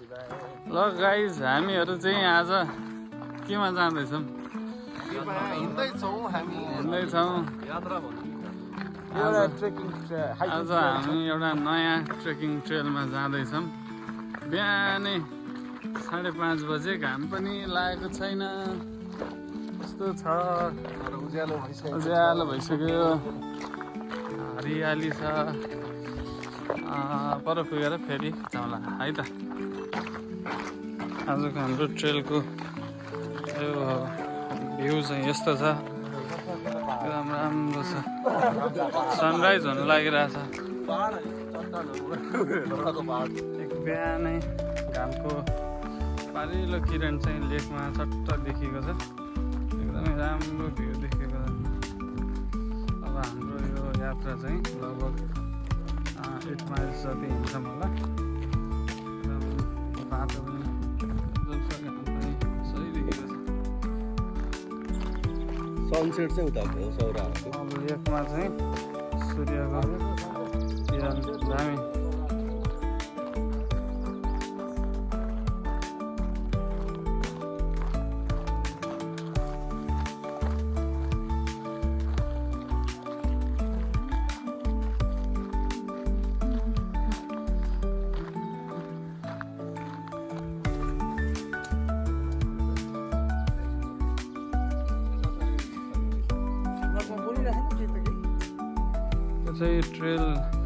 ल गाइज हामीहरू चाहिँ आज केमा जाँदैछौँ? हिँड्दैछौँ हामी हिँड्दैछौँ। यात्रा भन्नु आज हामी एउटा नयाँ ट्रेकिङ ट्रेलमा जाँदैछौँ। बिहानै 5:30 बजे, घाम पनि लागेको छैन, यस्तो छ, उज्यालो भइसक्यो, हरियाली छ। पर पुगेर फेरि जाउँला है त। आजको हाम्रो ट्रेलको भ्यू चाहिँ यस्तो छ, एकदम राम्रो छ। सनराइज हुनु लागिरहेछ। बिहानै घामको पारिलो किरण चाहिँ लेकमा चट्ट देखिएको छ, एकदमै राम्रो भ्यू देखेको छ। अब हाम्रो यो यात्रा चाहिँ लगभग 8 माइल्स जति हिँड्छौँ होला। बाटो पनि सही देखेको छ। सनसेट चाहिँ उता हो सौरा। अब एकमा चाहिँ सूर्यको किरण दामी। चाहिँ ट्रेल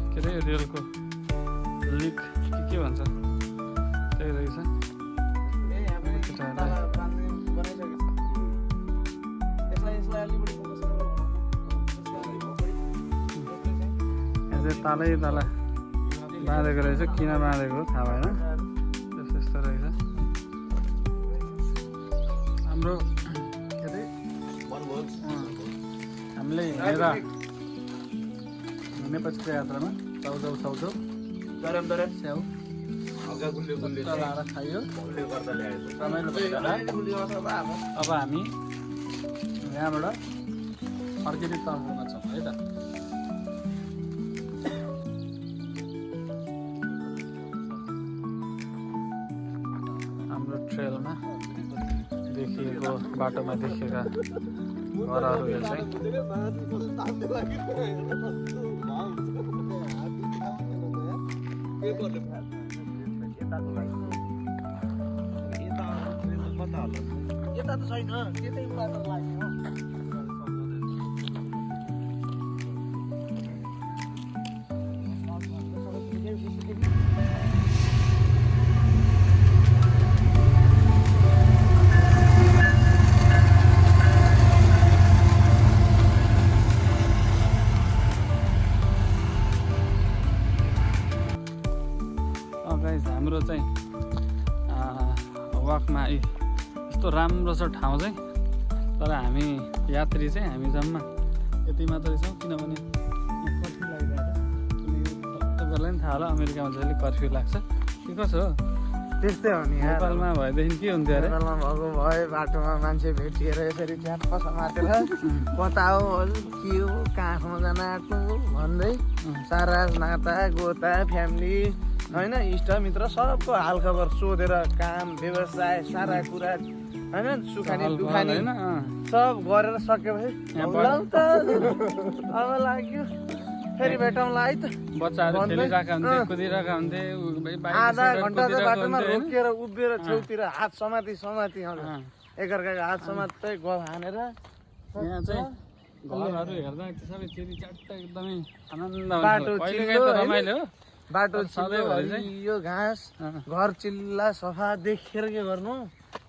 के अरे रेलको लिक के भन्छ त्यही रहेछ। यहाँ चाहिँ तालै ताला बाँधेको रहेछ, किन बाँधेको थाहा भएन, यस्तो रहेछ। हाम्रो के अरे हामीले हिँडेर हिँडेपछिको यात्रामा चाउचाउ गरम स्याउ लाएर खायो, रमाइलो भयो। अब हामी यहाँबाट फर्किने तर्फमा छौँ है त। हाम्रो ट्रेलमा देखिएको बाटोमा देखेका घरहरूले चाहिँ यता त छैन, त्यतै बाटो लाग्यो। हाम्रो चाहिँ वाकमा यस्तो राम्रो छ ठाउँ चाहिँ, तर हामी यात्री चाहिँ हामी जम्मा यति मात्रै छौँ। किनभने कर्फ्यू लागिरहेको छ। तपाईँहरूलाई पनि थाहा होला अमेरिकामा जहिले कर्फ्यू लाग्छ के कसो हो। त्यस्तै हो नि। नेपालमा भएदेखि के हुन्थ्यो अरे? नेपालमा भएको भए बाटोमा मान्छे भेटिएर यसरी च्याप्प समातेर कता हो के हो कहाँसम्म जान आँट्नु भन्दै सारा नाता गोता फ्यामिली होइन इष्टमित्र सबको हालखबर सोधेर काम व्यवसाय सारा कुरा होइन सुखानी दुखानी सब गरेर सकेपछि अब लाग्यो फेरि भेटौँला है त। बच्चाहरू खेलिरहेका हुन्थे, कुदिरहेका हुन्थे, आधा घन्टा त बाटोमा रोकेर उभिएर छेउतिर हात समाती एकअर्काको हात समात्दै गफ हानेर। यहाँ चाहिँ घरहरू हेर्दा सबै चिरीचाट्ट एकदमै आनन्द बाटो रमाइलो हो। बाटो सधैँ यो घाँस घर चिल्ला सफा देखेर के गर्नु,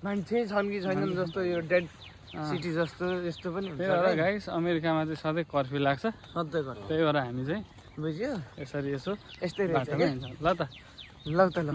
मान्छे छन् कि छैनन् जस्तो यो डेड सिटी जस्तो यस्तो पनि हुन्छ। त्यही भएर गाइस अमेरिकामा चाहिँ सधैँ कर्फ्यू लाग्छ, सधैँ गर्नु। त्यही भएर हामी चाहिँ बुझ्यो यसरी यसो यस्तै बाटोमा हिँड्छौँ। ल त ल त ल।